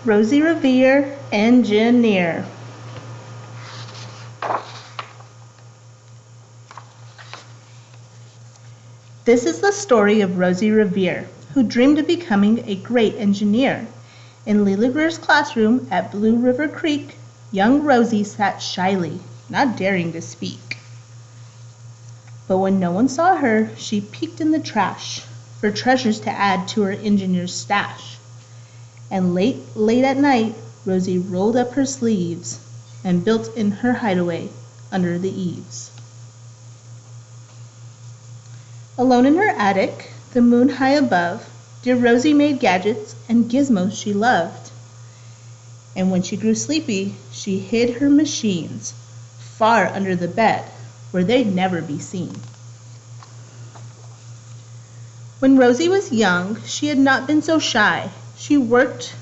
Rosie Revere, engineer. This is the story of Rosie Revere, who dreamed of becoming a great engineer. In Lee Revere's classroom at Blue River Creek, young Rosie sat shyly, not daring to speak. But when no one saw her, she peeked in the trash for treasures to add to her engineer's stash. And late at night, Rosie rolled up her sleeves and built in her hideaway under the eaves. Alone in her attic, the moon high above, dear Rosie made gadgets and gizmos she loved. And when she grew sleepy, she hid her machines far under the bed where they'd never be seen. When Rosie was young, she had not been so shy. She worked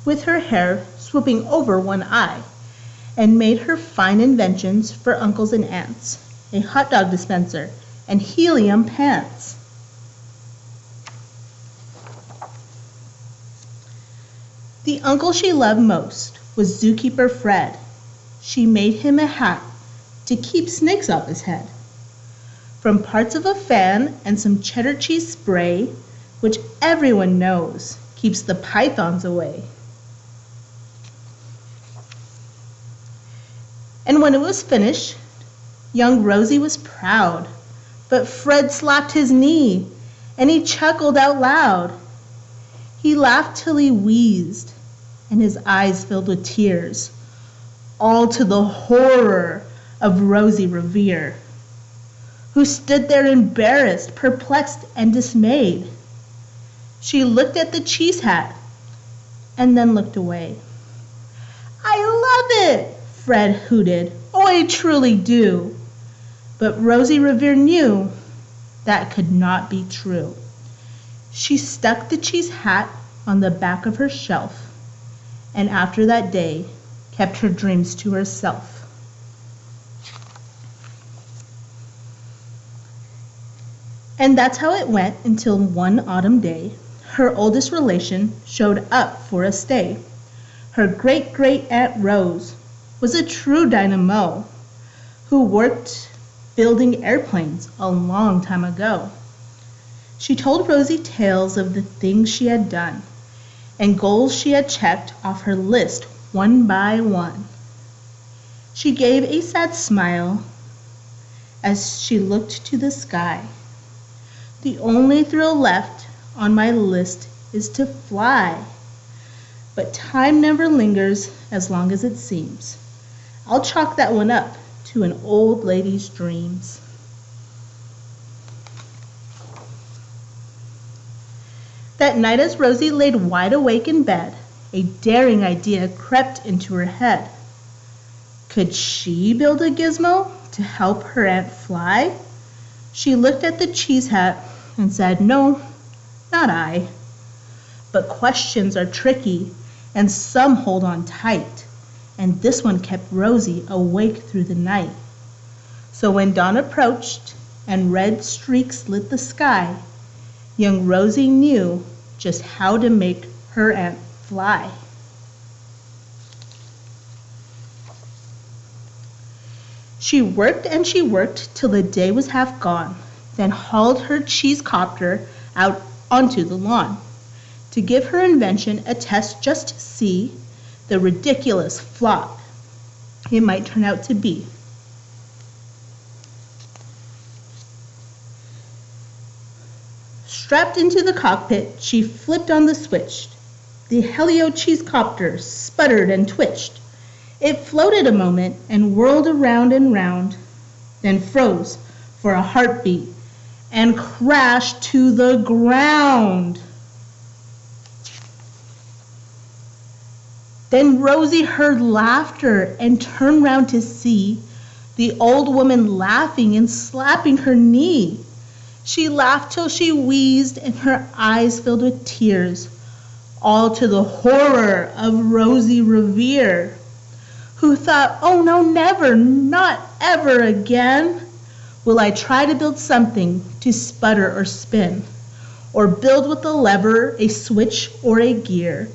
with her hair swooping over one eye and made her fine inventions for uncles and aunts, a hot dog dispenser and helium pants. The uncle she loved most was zookeeper Fred. She made him a hat to keep snakes off his head. From parts of a fan and some cheddar cheese spray, which everyone knows keeps the pythons away. And when it was finished, young Rosie was proud, but Fred slapped his knee and he chuckled out loud. He laughed till he wheezed and his eyes filled with tears, all to the horror of Rosie Revere, who stood there embarrassed, perplexed, and dismayed. She looked at the cheese hat and then looked away. "I love it," Fred hooted. "Oh, I truly do." But Rosie Revere knew that could not be true. She stuck the cheese hat on the back of her shelf, and after that day, kept her dreams to herself. And that's how it went until one autumn day, her oldest relation showed up for a stay. Her great-great-aunt Rose was a true dynamo who worked building airplanes a long time ago. She told Rosie tales of the things she had done and goals she had checked off her list one by one. She gave a sad smile as she looked to the sky. "The only thrill left on my list is to fly. But time never lingers as long as it seems. I'll chalk that one up to an old lady's dreams." That night as Rosie laid wide awake in bed, a daring idea crept into her head. Could she build a gizmo to help her aunt fly? She looked at the cheese hat and said, "No, not I." But questions are tricky and some hold on tight, and this one kept Rosie awake through the night. So when dawn approached and red streaks lit the sky, young Rosie knew just how to make her aunt fly. She worked and she worked till the day was half gone, then hauled her cheese copter out onto the lawn to give her invention a test just to see the ridiculous flop it might turn out to be. Strapped into the cockpit, she flipped on the switch. The Helio cheese copter sputtered and twitched. It floated a moment and whirled around and round, then froze for a heartbeat and crashed to the ground. Then Rosie heard laughter and turned round to see the old woman laughing and slapping her knee. She laughed till she wheezed and her eyes filled with tears, all to the horror of Rosie Revere, who thought, "Oh no, never, not ever again will I try to build something to sputter or spin, or build with a lever, a switch, or a gear,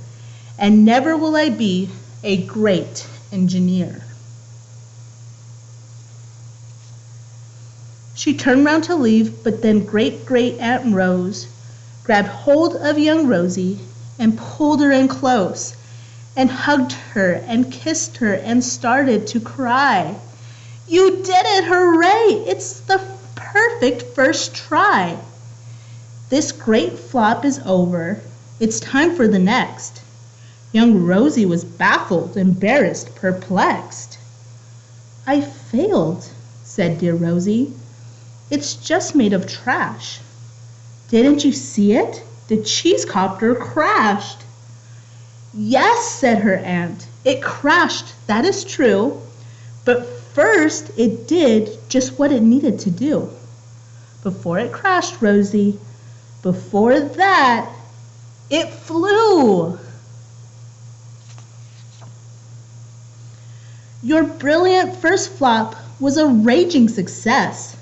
and never will I be a great engineer. She turned round to leave, but then Great-Great-Aunt Rose grabbed hold of young Rosie and pulled her in close and hugged her and kissed her and started to cry. You did it! Hooray! It's the perfect first try. This great flop is over. It's time for the next. Young Rosie was baffled, embarrassed, perplexed. I failed, said dear Rosie. It's just made of trash. Didn't you see it? The cheesecopter crashed. Yes, said her aunt. It crashed, that is true. But first it did just what it needed to do. Before it crashed, Rosie, before that, it flew. Your brilliant first flop was a raging success.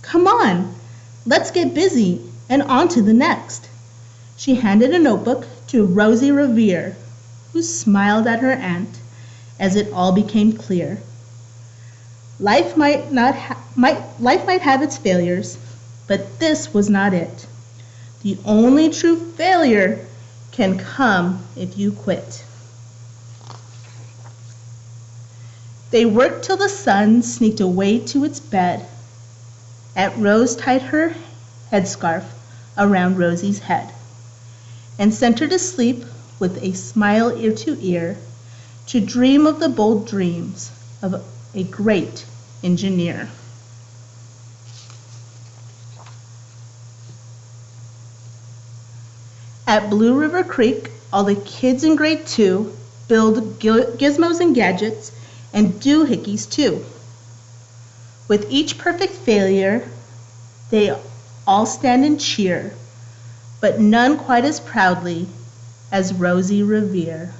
Come on, let's get busy and on to the next. She handed a notebook to Rosie Revere, who smiled at her aunt as it all became clear. Life might have its failures, but this was not it. The only true failure can come if you quit. They worked till the sun sneaked away to its bed. Aunt Rose tied her headscarf around Rosie's head and sent her to sleep with a smile ear to ear, to dream of the bold dreams of a great engineer. At Blue River Creek, all the kids in grade 2 build gizmos and gadgets and doohickeys too. With each perfect failure, they all stand and cheer, but none quite as proudly as Rosie Revere.